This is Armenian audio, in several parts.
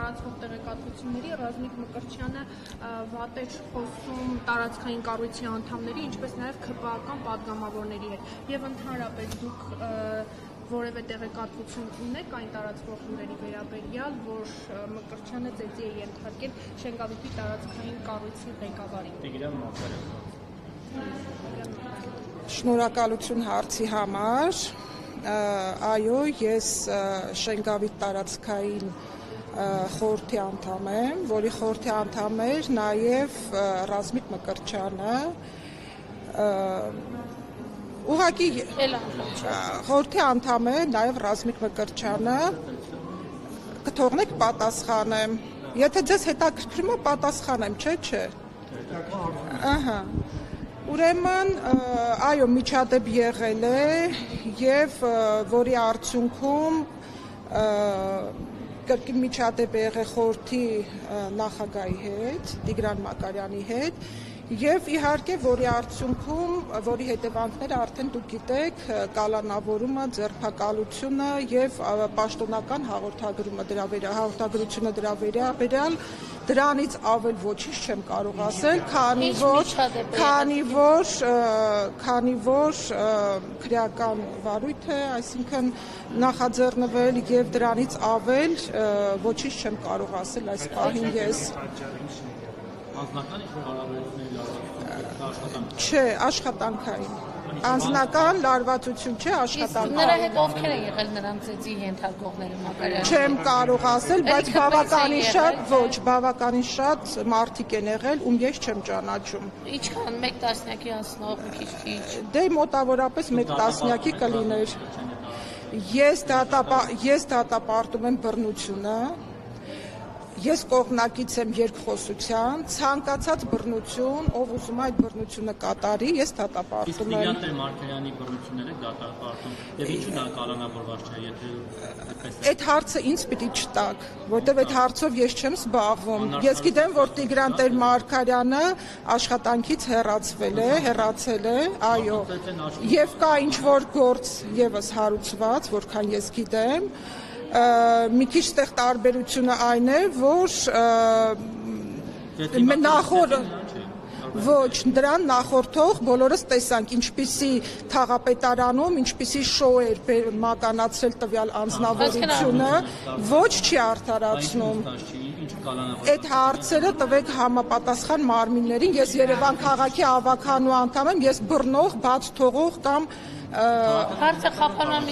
տարածվող տեղեկատվությունների Ռազմիկ Մկրտչյանը վատ էր խոսում տարածքային կառույցի անդամների, ինչպես նաև ՔՊԱ-ական պատգամավորների հետ։ Եվ ընդհանրապես դուք որևէ տեղեկատվություն ունեք այն տարածվող լուրերի վերաբերյալ, որ Մկրտչյանը ծեծի է ենթարկել Շենգավիթի տարածքային կառույցի ղեկավարին։ Շնորհակալություն հարցի համար։ Այո, ես Շենգավիթ տարածքային խորհրդի անդամ եմ, որի խորհրդի անդամ էր նաև Ռազմիկ Մկրտչյանը։ Ուղղակի խորհրդի անդամ է նաև Ռազմիկ Մկրտչյանը, կթողնեք պատասխանեմ, եթե ձեզ հետաքրքրում է պատասխանեմ, չէ։ Ահա։ Ուրեմն, այո, միջադեպ եղել է եւ որի արդյունքում կրկին միջադեպ եղել խորհրդի նախագահի հետ, Տիգրան Մակարյանի հետ, եւ իհարկե որի արդյունքում, որի հետևանքները արդեն դուք գիտեք, կալանավորումը, ձերբակալությունը եւ պաշտոնական հաղորդագրությունը դրա վերաբերյալ, դրանից ավել ոչինչ չեմ կարող ասել, քանի որ քրեական վարույթ է, այսինքն նախաձեռնվել եւ դրանից ավել ոչինչ չեմ կարող ասել այս պահին ես։ Չէ, աշխատանքային։ Անձնական լարվածություն չէ, աշխատանքային։ Նրա հետ ովքեր են եղել նրան ծեծի ենթարկողները Մակարյանը։ Չեմ կարող ասել, բայց բավականին շատ մարդիկ են եղել, ում ես չեմ ճանաչում։ Ինչքան, մեկ տասնյակի անցնող մի քիչ։ Դե մոտավորապես մեկ տասնյակի կլիներ։ Ես դատապարտում եմ բռնությունը։ Ես կողմնակից եմ երկխոսության, ցանկացած բռնություն, ով ուզում է այդ բռնությունը կատարի, ես դատապարտում եմ։ Իսկ Տիգրան Մարկարյանի բռնությունները դատապարտում, եւ ինչու նա կալանավորված չէ, եթե այդ հարցը ինձ պիտի չտաք, որտեվ այդ հարցով ես չեմ զբաղվում։ Ես գիտեմ, որ Տիգրան Մարկարյանը աշխատանքից հեռացել է, այո, եւ կա ինչ-որ գործ եւս հարուցված, որքան ես գիտեմ։ Մի քիչ ստեղ տարբերությունը այն է, որ ոչ, դրան նախորդող բոլորս տեսանք, ինչպիսի թաղապետարանում, ինչպիսի շոու էր մականացրել տվյալ անձնավորությունը, ոչ չի արդարացնում։ Այդ հարցերը տվեք համապատասխան մարմիններին, ես Երևան քաղաքի ավականու անդամ եմ, ես բռնող, բաց թողող կամ Հարցը խափանան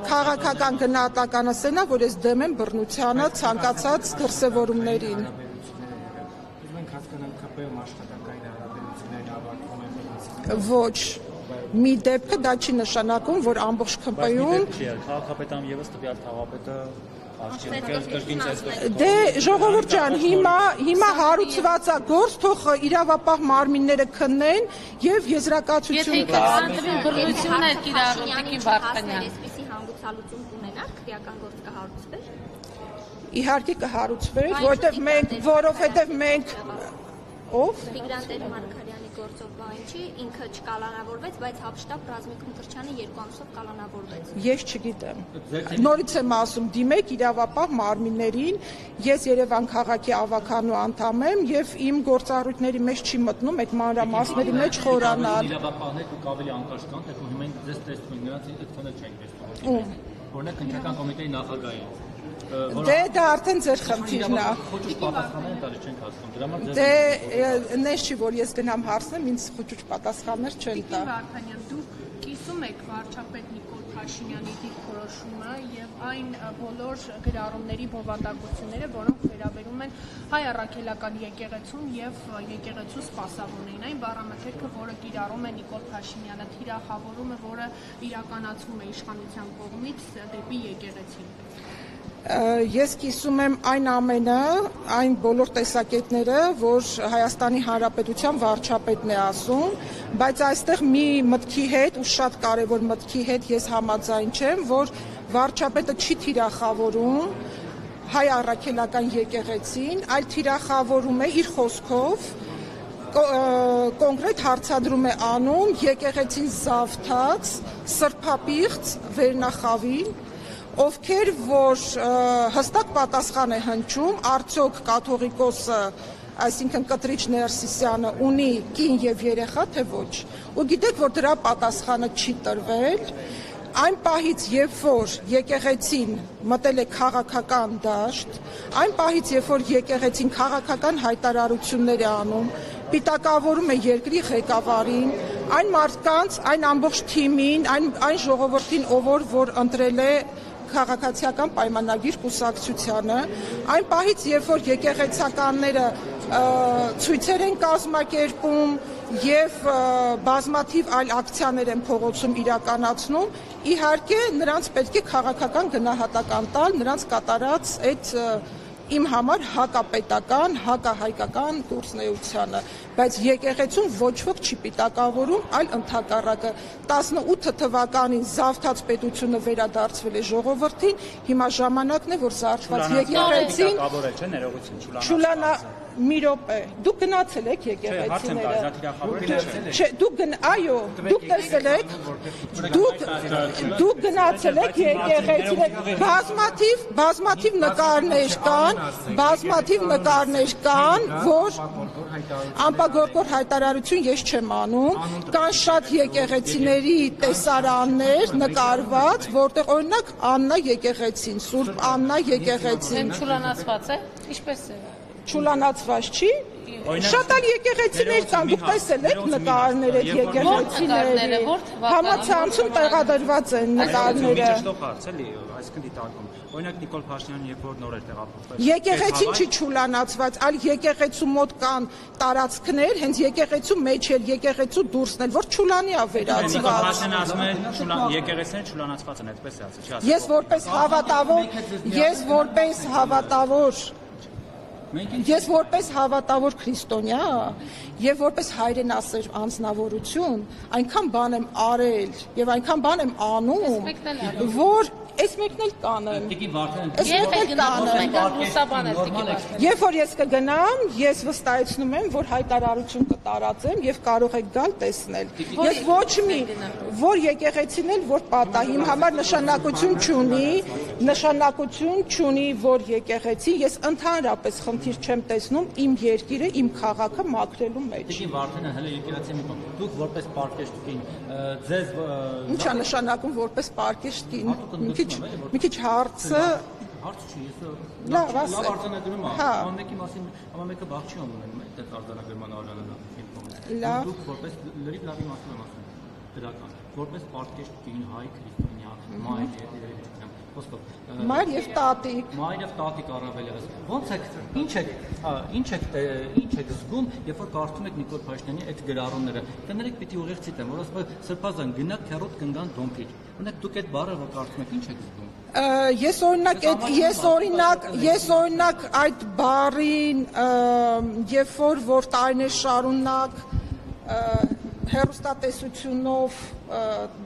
քաղաքական գնահատականս էնա, որ ես դեմ եմ բռնությանը ցանկացած դրսևորումներին։ Ոչ, մի դեպքը դա չի նշանակում, որ ամբողջ ԿՊ-ում քաղաքապետան եւս տվյալ թաղապետը Դե ժողովուրդ ջան, հիմա հարուցված է գործ, թող իրավապահ մարմինները քննեն եւ եզրակացություն տան։ Բռնությունը կիրառում Տիկին Վարդանյան։ Այսպիսի հանգուցալուծում կունենար, քրեական գործ կհարուցվեր։ Իհարկե կհարուցվեր, որովհետեւ մենք ով Տիգրան Մարկարյանի գործով բանջի ինքը չկալանավորվեց, բայց հապշտապ Ռազմիկ Մկրտչյանը 2 ամսով կալանավորվեց։ Ես չգիտեմ։ Նորից եմ ասում, դիմեք իրավապահ մարմիններին, ես Երևան քաղաքի ավականու անդամ եմ եւ իմ գործառույթների մեջ չի մտնում այդ մանրամասների մեջ խորանալ։ Իրավապահները դուք ավելի անկաշկանդ եք, ու հիմա դες տեսնում ենք նրանց այդքանը չենք տեսնում։ Օրինակ քննչական կոմիտեի նախագահին Դե դա արդեն ձեր խնդիրն է։ Խոճուճ պատասխանները տալի չենք հասնում։ Դրա համար Դե նես չի որ ես գնամ հարցնեմ, ինձ խոճուճ պատասխաններ չեն տա։ Վարդանյան, դուք կիսում եք վարչապետ Նիկոլ Փաշինյանի դիրքորոշումը եւ այն բոլոր գրառումների բովանդակությունները, որոնք վերաբերում են հայ առաքելական եկեղեցուն եւ եկեղեցու սպասավորներին, այն բառամթերքը, որը կիրառում է Նիկոլ Փաշինյանը, թիրախավորումը, որը իրականացվում է իշխանության կողմից դեպի եկեղեցին։ Ես կիսում եմ այն ամենը, այն բոլոր տեսակետները, որ Հայաստանի Հանրապետության վարչապետն է ասում, բայց այստեղ մի մտքի հետ, ու շատ կարևոր մտքի հետ ես համաձայն չեմ, որ վարչապետը չի թիրախավորում հայ առաքելական եկեղեցին, այլ թիրախավորում է իր խոսքով, կոնկրետ հարցադրում է անում եկեղեցին զավթած, սրբապիղծ վերնախավին, ովքեր որ հստակ պատասխան է հնչում, արդյոք կաթողիկոսը, այսինքն Կտրիչ Ներսիսյանը ունի կին եւ երեխա, թե ոչ։ Ու գիտեք, որ դրա պատասխանը չի տրվել, այն պահից, երբ որ եկեղեցին մտել է քաղաքական դաշտ, այն պահից, երբ որ եկեղեցին քաղաքական հայտարարություններ է անում, պիտակավորում է երկրի ղեկավարին, այն մարդկանց, այն ամբողջ թիմին, այն ժողովրդին, որ ընտրել է քաղաքացիական պայմանագիր կուսակցությանը, այն պահից, երբ որ եկեղեցականները ցույցեր են կազմակերպում եւ բազմաթիվ այլ ակցիաներ են փողոցում իրականացնում, իհարկե նրանց պետք է քաղաքական գնահատական տալ, նրանց կատարած այդ իմ համար հակապետական, հակահայկական գործունեությանը, բայց եկեղեցուն ոչ ոք չի պիտակավորում, այլ ընդհակառակը 18 թվականին զավթած պետությունը վերադարձվել է ժողովրդին, հիմա ժամանակն է, որ զարթված եկեղեցին մի րոպե, դուք գնացել եք եկեղեցիները, այո, դուք տեսել եք, դուք գնացել եք եկեղեցիները, բազմաթիվ նկարներ կան, որ ամպագորգոր հայտարարություն ես չեմ անում, կան շատ եկեղեցիների տեսարաններ նկարված, որտեղ օրինակ Աննա եկեղեցին, Սուրբ Աննա եկեղեցին Չուլանացված է, ինչպես է Չուլանացված չի, շատ այլ եկեղեցիներ կան, դուք տեսել եք նկարները եկեղեցիների, համացանցում տեղադրված են նկարները։ Օրինակ Նիկոլ Փաշինյանը երբ որ նոր էր տեղափոխվել։ Եկեղեցին չի չուլանացված, այլ եկեղեցու մոտ կան տարածքներ, հենց եկեղեցու մեջ էլ, եկեղեցու դուրսն էլ, որ չուլանի է վերածված։ Նիկոլ Փաշինյանը ասում է եկեղեցիները չուլանացված են, այդպես է ասել, չի ասել։ Ես որպես հավատավոր քրիստոնյա եւ որպես հայրենասեր անձնավորություն այնքան բան եմ արել եւ այնքան բան եմ անում, որ Այս մեկն էլ կանեմ։ Երբ որ ես կգնամ, ես վստահեցնում եմ, որ հայտարարություն կտարածեմ եւ կարող եք գալ տեսնել։ Ես ոչ մի որ եկեղեցին էլ որ պատահի իմ համար նշանակություն չունի, որ եկեղեցի, ես ընդհանրապես խնդիր չեմ տեսնում իմ երկիրը, իմ քաղաքը մաքրելու մեջ։ Տիկին Վարդանը հələ եկեղեցի մի բան։ Դուք որպես պարկեշտ կին, ձեզ Ինչ է նշանակում որպես պարկեշտ կին։ Մի քիչ հարցը չի, ես լավ արձանագրում եմ, ամենքի մասին, ամենքը բախ չի ունենում, այդ արձանագրման արժանանա։ Լավ։ Դուք որպես լրիվ լավի մասին եմ ասում, դրական, որպես պարկեշտ կին, հայ, քրիստոնյա, մայր, Մայր եւ տատիկ։ Մայր եւ տատիկ առավել ևս։ Ոնց եք, ինչ եք զգում, երբ որ կարդում եք Նիկոլ Փաշինյանի այդ գրառումները։ Կներեք պիտի ուղիղ ցիտեմ, որ ասում է Սրբազան գնա քեռոտ կնգան դոմպիր։ Ունեք դուք այդ բառը որ կարդում եք, ինչ եք զգում։ Ես օրինակ այդ բառին երբ որ տարիներ շարունակ հեռուստատեսությունով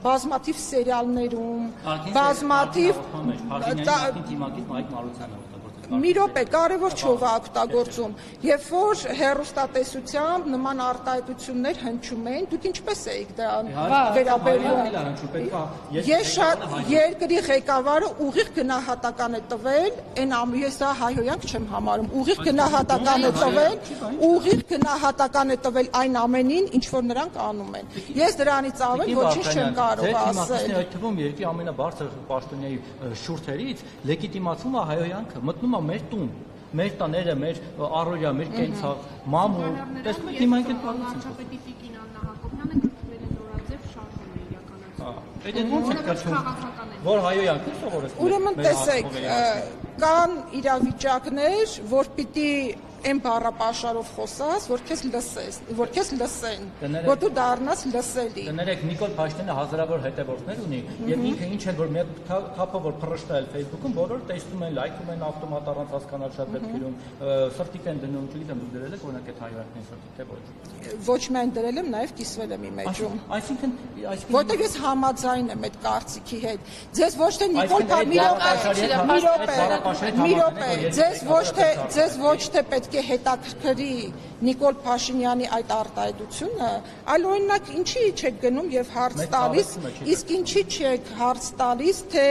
բազմաթիվ սերիալներում, բազմաթիվ մի րոպե կարևոր չով է օգտագործում, երբ որ հեռուստատեսությամբ նման արտահայտություններ հնչում են, դուք ինչպես եք դրան վերաբերվում։ Ես շատ երկրի ղեկավարը ուղիղ գնահատական է տվել, ես դա հայհոյանք չեմ համարում, ուղիղ գնահատական է տվել այն ամենին, ինչ որ նրանք անում են։ Ես դրանից ավել ոչինչ չեմ կարող ասել։ Այդ թվում երկրի ամենաբարձր պաշտոնյայի շուրթերից լեգիտիմացվում է հայհոյանքը, մտնում է մեր տուն, մեր տաները, մեր առօրյա, մեր կենցաղ, մամուլ, տեսնում եք հիմա ենք վարչապետի Տիկին Աննա Հակոբյանը գտնվել է նորաձև շարժում է իրականացնում։ Այդ ոնց է կոչվում, որ հայհոյանքը սովորեցնում։ Ուրեմն տեսեք, կան իրավիճակներ, որ պիտի Այն բառապաշարով խոսած, որ քեզ լսեն, որ դու դառնաս լսելի։ Կներեք, Նիկոլ Փաշինյանը հազարավոր հետևորդներ ունի, եւ ինքը ինչ է որ մեկ թափը որ փռշտել Facebook-ում, բոլորը տեսնում են, լայքում են ավտոմատ առանց հասկանալ շատ դեպքերում, սրտիկ են դնում, չգիտեմ, դուք դրել եք օրինակ այդ հայրենիքին սրտիկ թե ոչ։ Ոչ միայն դրել եմ, նաեւ կիսվել եմ իմ էջում։ Այսինքն որտեղ ես համաձայն եմ այդ կարծիքի հետ։ Ձեզ ոչ թե Նիկոլ Փաշինյանը, ձեզ ոչ թե պետք պետք է հետաքրքրի Նիկոլ Փաշինյանի այդ արտահայտությունը, այլ օրինակ ինչի չեք գնում եւ հարց տալիս, իսկ ինչի չեք հարց տալիս, թե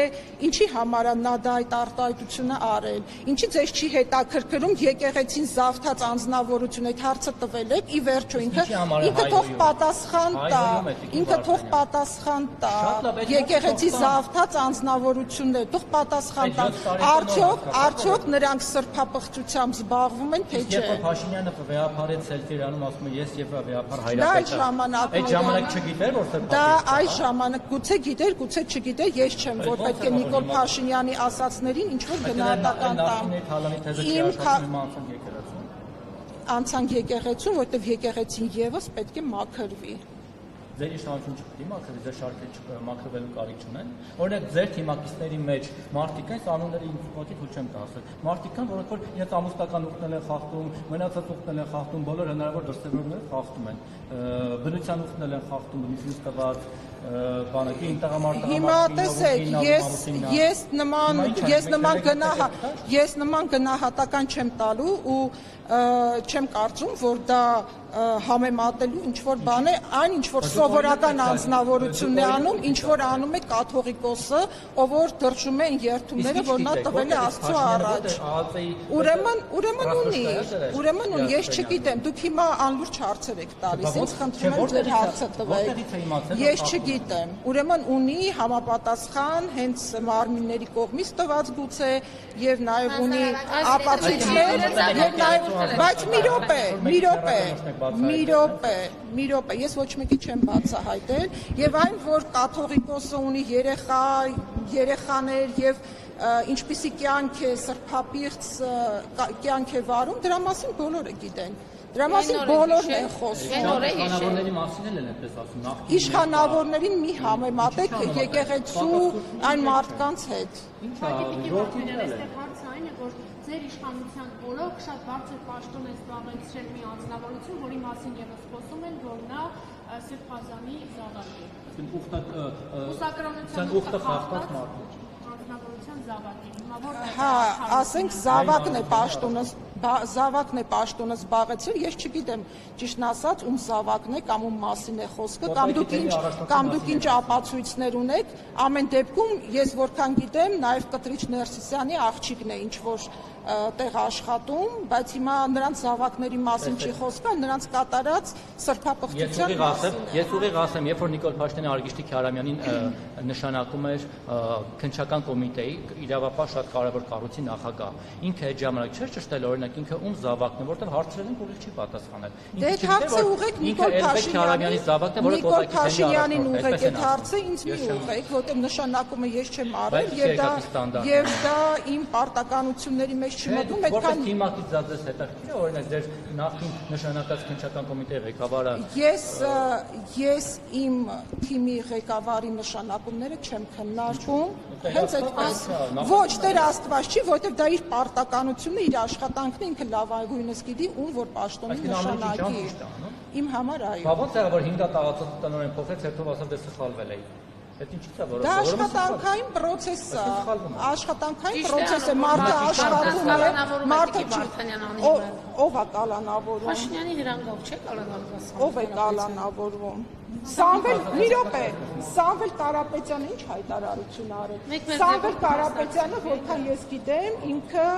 ինչի համար է նա դա այդ արտահայտությունը արել, ինչի ձեզ չի հետաքրքրում եկեղեցին զավթած անձնավորություն, այդ հարցը տվել եք, ի վերջո ինքը թող պատասխան տա, եկեղեցի զավթած անձնավորություններ, թող պատասխան տա, արդյոք նրանք սրբապղծությամբ զբաղվում են, թե չէ։ Փաշինյանը վեհապարեց սելֆիրանում ասում է ես եւ վեհապար հայրապետ։ Այդ ժամանակ չգիտեր որ սրբապղծ։ Դա այս ժամանակ գուցե գիտեր, գուցե չգիտեր, ես չեմ որ պետք է Նիկոլ Փաշինյանի ասացներին ինչ որ գնահատական տամ։ Անցանք եկեղեցուն, որտեղ եկեղեցին եւս պետք է մաքրվի։ Ձեր իշխանություն չպետք է մաքրվի, ձեր շարքերը մաքրվելու կարիք չունեն։ Օրինակ ձեր թիմակիցների մեջ մարդիկ են, անունները ինձ ուղղակի թույլ չեմ տա ասել։ Մարդիկ կան, որոնք որ իրենց ամուսնական ուխտնել են խախտում, մնացած ուխտնել են խախտում, բոլոր հնարավոր դրսևորումները խախտում են։ Բնության ուխտնել են խախտում, բնությունից տված բանակի ինտեղամարտը։ Հիմա տեսեք, ես նման գնահատական չեմ տալու ու չեմ կարծում, որ դա համեմատելու ինչ որ բան է, այն ինչ որ սովորական անձնավորությունն է անում, ինչ որ անում է կաթողիկոսը, ով որ դրժում է երթումները, որ նա տվել է Աստծո առաջ։ Ուրեմն ունի, ես չգիտեմ, դուք հիմա անլուրջ հարցեր եք տալիս, ինձ խնդրում եմ ձեր հարցը տվեք։ Ես չգիտեմ, ուրեմն ունի համապատասխան հենց մարմինների կողմից տված գուցե եւ նաեւ ունի ապացույցներ եւ նաեւ բայց մի րոպե, ես ոչ մեկի չեմ բացահայտել եւ այն, որ կաթողիկոսը ունի երեխաներ եւ ինչպիսի կյանք է սրբապիղծ կյանք է վարում, դրա մասին բոլորը գիտեն։ Դրա մասին բոլորն են խոսում։ Իշխանավորների մասին էլ են այդպես ասում նախ։ Իշխանավորներին մի համեմատեք եկեղեցու այն մարդկանց հետ։ Հարցը այն է, որ ձեր իշխանության օրոք շատ բարձր պաշտոն է զբաղեցրել մի անձնավորություն, որի մասին ևս խոսում են, որ նա Սրբազանի զավակ է։ Ուսակրոնության ուխտը խախտած մարդ է։ Անձնավորության զավակ է։ Հա, ասենք զավակն է պաշտոնը զբաղեցրել, ես չգիտեմ ճիշտն ասած ում զավակն է կամ ում մասին է խոսքը, կամ դուք ինչ ապացույցներ ունեք, ամեն դեպքում ես որքան գիտեմ, նաև Կտրիչ Ներսիսյանի աղջիկն է ինչ որ տեղ աշխատում, բայց հիմա նրանց զավակների մասին չի խոսքը, նրանց կատարած սրբապղծության մասին։ Ես ուղիղ ասեմ, երբ որ Նիկոլ Փաշինյանը Արգիշտի Քյարամյանին նշանակում էր քննչական կոմիտեի իրավապահ շատ կարևոր կառույցի նախագահ, ինքը այդ ժամանակ չէր ճշտել օրինակ ինքը ում զավակն է, որտեղ հարցրել են, որ չի պատասխանել։ Դե հարցը ուղեք Նիկոլ Փաշինյանի զավակն է, որը Նիկոլ Փաշինյանին ուղեք այդ հարցը ինձ մի ուղեք, որտեղ նշանակումը ես չեմ արել եւ դա իմ պարտականությունների մեջ չմտնում, այդքան թիմակից զազես հետաքրքիր է օրինակ ձեր նախին նշանակած քննչական կոմիտեի ղեկավարը։ Ես իմ թիմի ղեկավարի նշանակումները չեմ քննարկում, հենց այդպես։ Ոչ, Տեր Աստված չի, որովհետև դա իր պարտականությունն է, իր աշխատանքն է, ինքը լավագույնս գիտի ում որ պաշտոնի նշանակի։ Իմ համար այո։ Բա ո՞նց է որ 5 տարածած տնօրեն փոխեց, հետո ասավ դե սխալվել էի։ Դա աշխատանքային պրոցես է, աշխատանքային պրոցես է, մարդը աշխատում է, մարդը ով է կալանավորում։ Փաշինյանի հրանգով չէ կալանավորվում։ Ով է կալանավորվում։ Մի րոպե, Սամվել Կարապետյանը ինչ հայտարարություն արել։ Սամվել Կարապետյանը, որքան ես գիտեմ, ինքը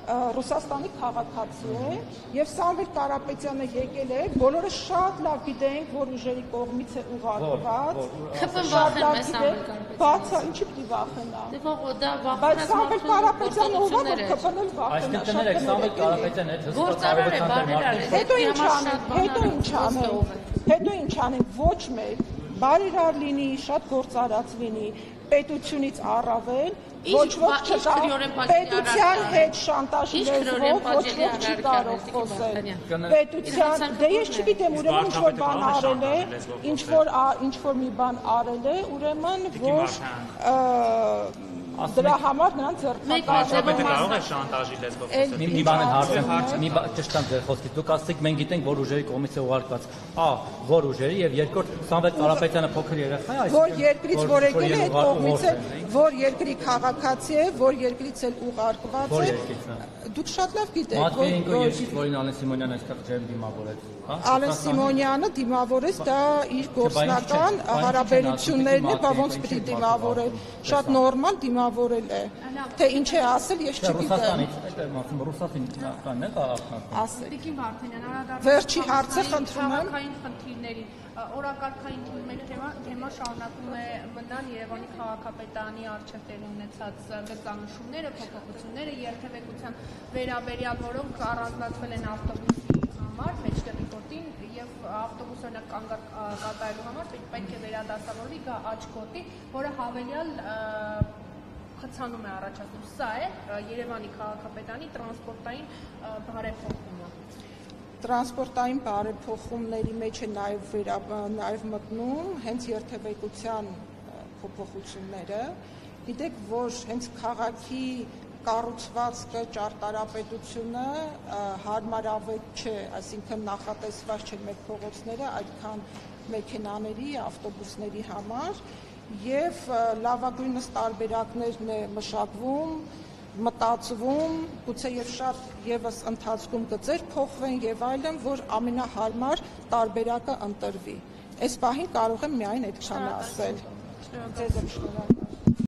Ռուսաստանի քաղաքացի է եւ Սամվել Կարապետյանը եկել է, բոլորը շատ լավ գիտենք, որ ուժերի կողմից է ուղարկված։ ԽՊ-ն վախենում է Սամվել Կարապետյանը։ Բացա, ինչի՞ պիտի վախենա։ Դե դա բայց Սամվել Կարապետյանը ով է, որ ԽՊ-ն էլ վախենա։ Այսինքն տներեք Սամվել Կարապետյանը հետ գործարար է, բարերար է։ Հետո ինչ անենք, ոչ մեկ բարերար լինի, շատ գործարած լինի, պետությունից առավել ոչ ոք չկա, պետության հետ շանտաժի լեզվով ոչ ոք չի կարող խոսել։ Պետության, դե ես չգիտեմ, ուրեմն ինչ որ բան արել է, ինչ որ մի բան արել է, ուրեմն որ Դրա համար նրանց ձեռնարկել Վարչապետը կարող է շանտաժի լեզվով խոսել։ Մի բան են հարցնում, մի բան ճշտամ ձեր խոսքից։ Դուք ասացիք մենք գիտենք, որ ուժերի կողմից է ուղարկված։ Որ ուժերի եւ երկրորդ Սամվել Կարապետյանը փոքր երեխա է, որ երկրից որ եկել է, այդ կողմից է, որ երկրի քաղաքացի է, որ երկրից էլ ուղարկված է։ Դուք շատ լավ գիտեք, Մատվեենկո երկրից, որին Ալեն Սիմոնյանը այստեղ ջերմ դիմավորեց։ Ալեն Սիմոնյանը դիմավորեց, դա իր գործնական հարաբերություններն է, բա ոնց պիտի դիմավորել։ Շատ նորմալ դիմավորել է։ Թե ինչ է ասել, ես չգիտեմ։ Ռուսաստանից է ասել։ Տիկին Վարդանյան, անդրադառնալով Վերջի հարցը խնդրում եմ։ քաղաքային խնդիրներին, օրակարգային թեմա շարունակում է մնալ Երևանի քաղաքապետարանի առջև տեղի ունեցած գծանշումները, փոփոխությունները, երթևեկության վերաբերյալ, որոնք առանձնացվել են ավտոբուսի համար, մեջտեղի գոտին եւ ավտոբուսը կատարելու համար պետք է վերադասավորվի գա աջ գոտի, որը հավելյալ խցանում է առաջացնում։ Սա է Երևանի քաղաքապետարանի տրանսպորտային բարեփոխումը։ Տրանսպորտային բարեփոխումների մեջ է նաև մտնում հենց երթևեկության փոփոխությունները։ Գիտեք, որ հենց քաղաքի կառուցվածքը, ճարտարապետությունը հարմարավետ չէ, այսինքն նախատեսված չէ մեր փողոցները այդքան մեքենաների, ավտոբուսների համար եւ լավագույնս տարբերակներն է մշակվում, մտածվում, գուցե եւ շատ եւս ընթացքում գծեր փոխվեն եւ այլն, որ ամենահարմար տարբերակը ընտրվի։ Այս պահին կարող եմ միայն այդքանը ասել։ Ձեզ եմ շնորհակալ։